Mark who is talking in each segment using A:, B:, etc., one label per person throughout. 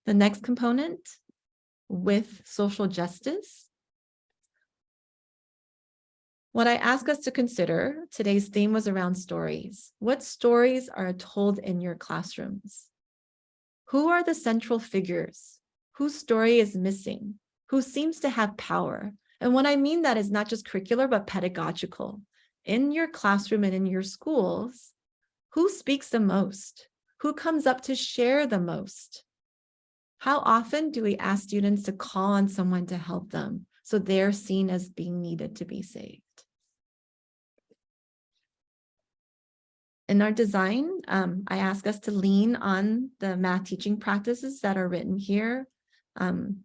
A: The next component, with social justice. What I ask us to consider, today's theme was around stories. What stories are told in your classrooms? Who are the central figures? Whose story is missing? Who seems to have power? And what I mean that is not just curricular, but pedagogical. In your classroom and in your schools, who speaks the most? Who comes up to share the most? How often do we ask students to call on someone to help them so they're seen as being needed to be saved? In our design, I ask us to lean on the math teaching practices that are written here,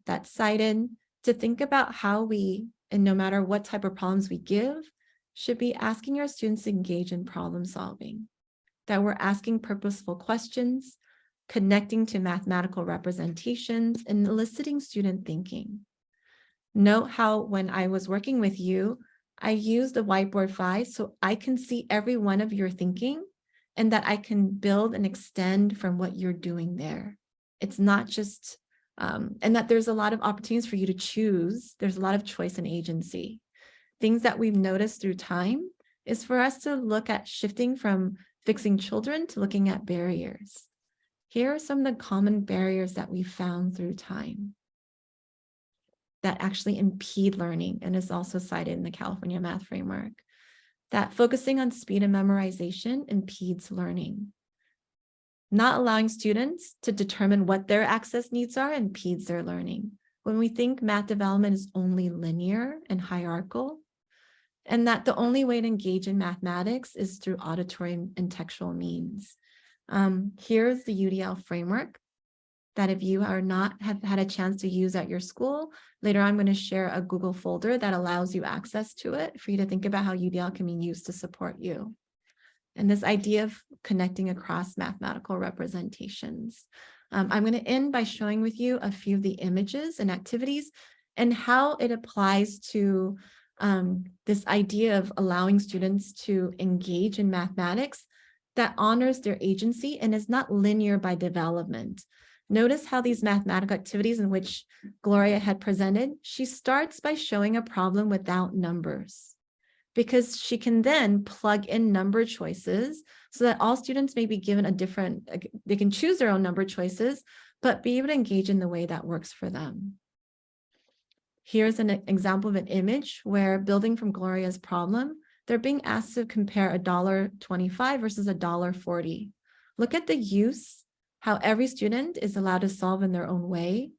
A: that's cited, to think about how we, and no matter what type of problems we give, should be asking our students to engage in problem solving, that we're asking purposeful questions, connecting to mathematical representations, and eliciting student thinking. Note how when I was working with you, I used the whiteboard 5 so I can see every one of your thinking and that I can build and extend from what you're doing there. It's not just, and that there's a lot of opportunities for you to choose. There's a lot of choice and agency. Things that we've noticed through time is for us to look at shifting from fixing children to looking at barriers. Here are some of the common barriers that we found through time that actually impede learning, and is also cited in the California Math Framework. That focusing on speed and memorization impedes learning. Not allowing students to determine what their access needs are impedes their learning. When we think math development is only linear and hierarchical, and that the only way to engage in mathematics is through auditory and textual means. Here's the UDL framework that if you have had a chance to use at your school, later I'm going to share a Google folder that allows you access to it for you to think about how UDL can be used to support you. And this idea of connecting across mathematical representations. I'm going to end by showing with you a few of the images and activities and how it applies to this idea of allowing students to engage in mathematics that honors their agency and is not linear by development. Notice how these mathematical activities in which Gloria had presented, she starts by showing a problem without numbers, because she can then plug in number choices so that all students may be given a different, they can choose their own number choices, but be able to engage in the way that works for them. Here's an example of an image where, building from Gloria's problem, they're being asked to compare $1.25 versus $1.40. Look at the use, how every student is allowed to solve in their own way,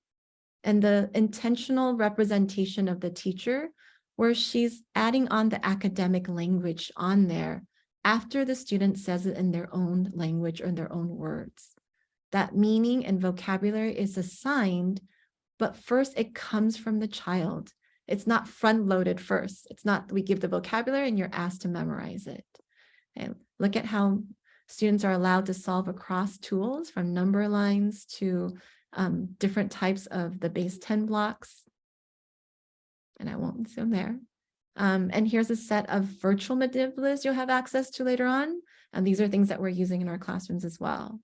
A: and the intentional representation of the teacher, where she's adding on the academic language on there after the student says it in their own language or in their own words. That meaning and vocabulary is assigned, but first it comes from the child. It's not front-loaded first. It's not we give the vocabulary and you're asked to memorize it. And look at how students are allowed to solve across tools, from number lines to different types of the base 10 blocks. And I won't zoom there. And here's a set of virtual manipulatives you'll have access to later on. And these are things that we're using in our classrooms as well.